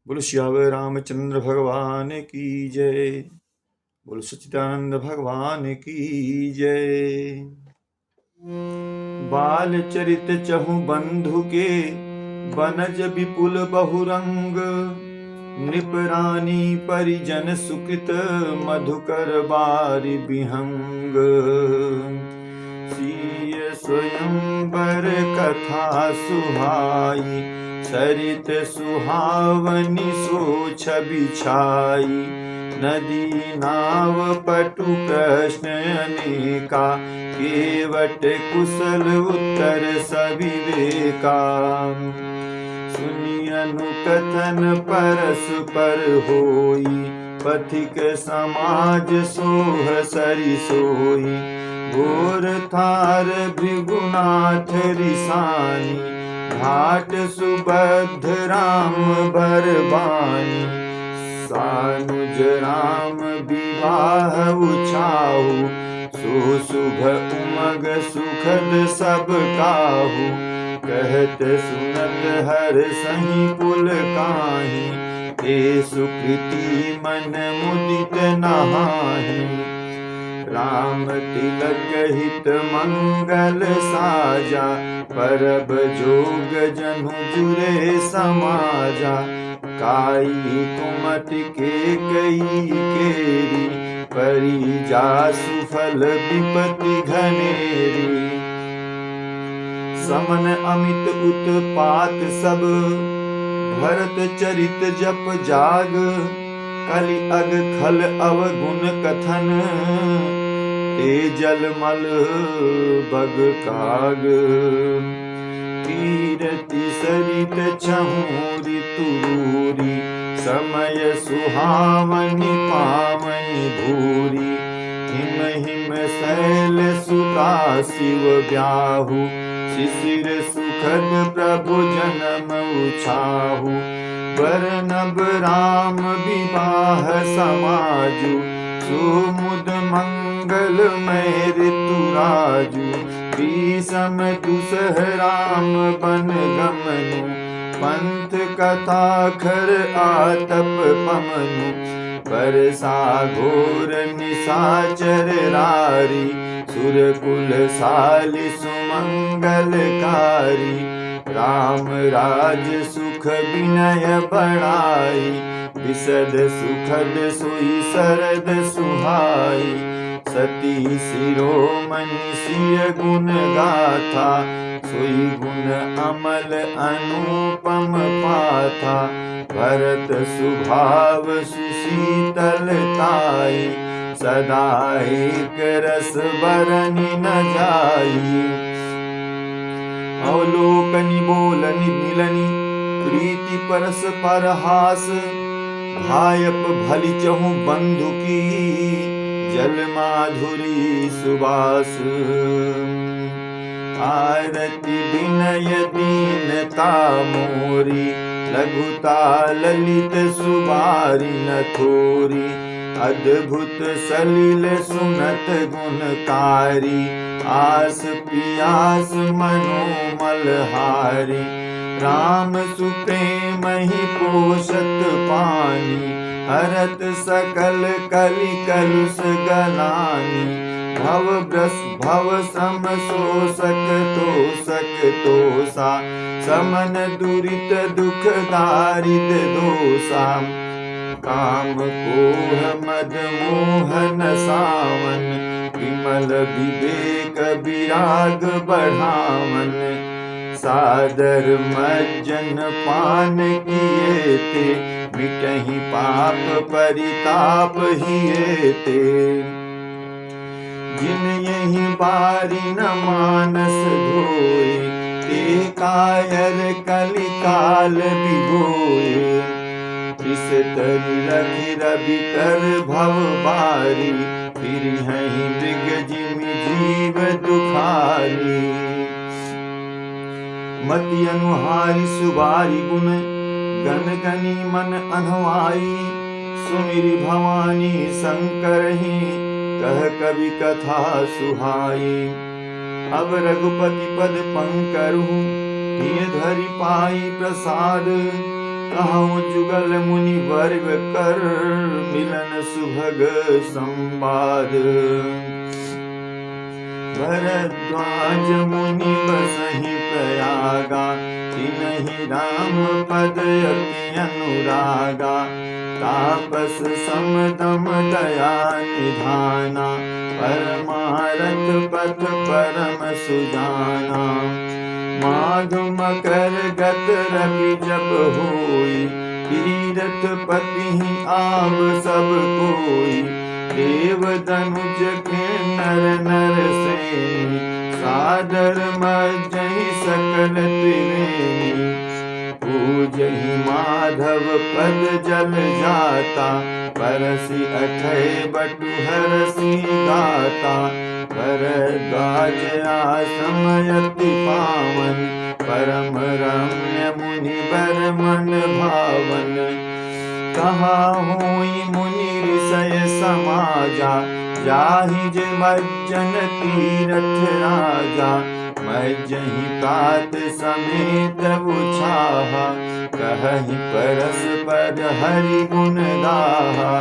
बोलो श्यावर रामचंद्र भगवान की जय। बोलो सच्चिदानंद भगवान की जय। बाल चरित चहु बंधु के बनज विपुल बहुरंग, नृपरानी परिजन सुकृत मधुकर बारि विहंग। सिय स्वयंवर कथा सुहाई, सरित सुहावनी सो छवि छाई। नदी नाव पटु प्रश्न अनेका, केवट कुशल उत्तर सविवेका। सुनि अनुकथन परस्पर होई, पथिक समाज सोह सरि सोई। घोर थार भृगुनाथ रिसानी, घाट सुबद्ध राम बरबानी। सानुज राम विवाह उछाहु, सो शुभ उमग सुखद सब काहू। कहत सुनत हर सही पुल काहि, ते सुकृति मन मुदित नहाहि। राम तिलक हित मंगल साजा, परब जोग जनु जुरे समाजा। काई कुमति के कई केरी, परिजा सुफल विपति घनेरी। समन अमित उत्पात सब, भरत चरित जप जाग। कलि अग खल अवगुण कथन, ते जल मल बग काग। कीरति सरित छहु ऋतुरूरी, समय सुहावनी पावनी भूरी। हिम हिम शैल सुता शिव ब्याहु, शिशिर सुखद प्रभु जन्म उछाहु। बरनब राम विवाह समाजु, सुमुद मंगलमय ऋतुराजु। विषम दुसह राम बन गमनु, पंथ कथा खर आतप पमनु। बरसा घोर निशाचर रारी, सुरकुल सालि सुमंगलकारी। राम राज सुख विनय बड़ाई, विशद सुखद सोई सरद सुहाई। सती शिरोमणि सिय गुण गाथा, सोई गुण अमल अनुपम पाथा। भरत स्वभाव सुशीतलताई, सदा एक रस बरनि न जाई। अवलोकनि बोलनि मिलनि, प्रीति परस पर हास। भायप भलि चहु बंधु की, जल माधुरी सुबास। आरती विनय दीनता मोरी, लघुता ललित सुबारी न थोरी। अद्भुत सलिल सुनत गुणकारी, आस पियास मनोमल हारी। राम सुप्रेम ही पोषत पानी, हरत सकल कलि कलुष गलानी। भव सम शोषक तोषक तोषा, समन दुरित दुख दारिद दोषा। काम कोह मद मोहन सावन, विमल विवेक विराग बढ़ावन। सादर मज्जन पान किए ते, मिटहि पाप परिताप हिए ते। जिन यही बारी न मानस धोए, ते कायर कलि काल बिगोए। इस तरि रखि रवि कर भव बारी, फिर हहि मृग जिमि जीव दुखारी। मति अनुहारी सुबारी गुण, गन गनी मन अनवाई। सुमिरि भवानी शंकर ही, कह कवि कथा सुहाई। अब रघुपति पद पंकरु, हिय धरि पाई प्रसाद। कहूँ जुगल मुनि वर्ग कर, मिलन सुभग संवाद। भरद्वाज मुनि बसहि प्रयागा, तिन्हि राम पद अति अनुरागा। तापस समदम दया निधाना, परमारथ पथ परम सुजाना। माधु मकर गत रवि जब होई, तीरथ पति आव सब कोई। देव धनुज के नर नर सेनी, सादर मज्जहि सकल त्रिवेणी। पूजहि माधव पद जल जाता, परसि अठै बटु हरसि गाता। भरद्वाज आश्रम अति पावन, परम रम्य मुनि बर मन भावन। कहा होई मुनि ऋषय समाजा, जाहि जे मज्जन तीरथ राजा। मज्जहि प्रात समेत उछाहा, कहहि परस्पर हरि गुण गाहा।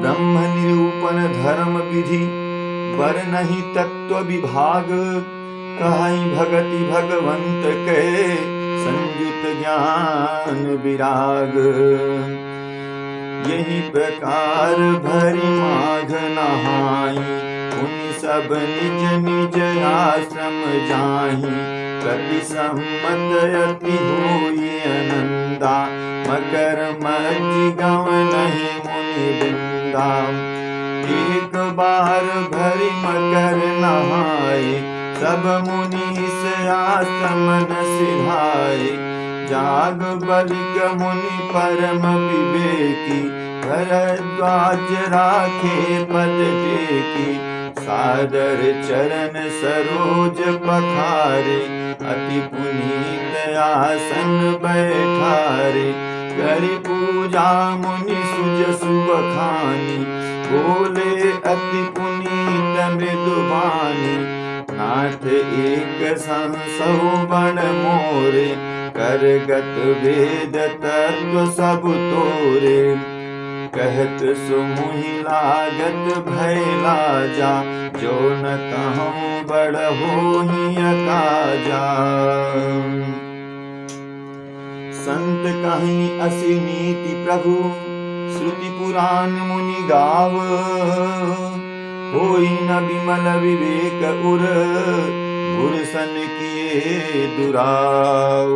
ब्रह्म निरूपण धर्म विधि, बरनहि तत्व विभाग। कहहि भगति भगवंत के, संयुत ज्ञान विराग। यही प्रकार भरि माघ नहाई, मुनि सब निज निज आश्रम जाहि। प्रति सम्मत अति होई आनंदा, मकर मज्जि गवनहि मुनि वृंदा। एक बार भरि मकर नहाए, सब मुनि से आश्रम सिधाए। जाग बलिक मुनि परम विवेकी, भरद्वाज राखे पद टेकी। सादर चरण सरोज पखारे, अति पुनीत आसन बैठारे। करि पूजा मुनि सुजसु बखानी, बोले अति पुनीत मृदुबानी। नाथ एक संसौ बड़ मोरे, करगत वेद तत्व सब तोरे। कहत सुमुहि लागत भय लाजा, जो न कहूँ बड़ होहि अकाजा। संत कहि असि नीति प्रभु, श्रुति पुराण मुनि गाव। होई न विमल विवेक उर, पुरुषन किए दुराव।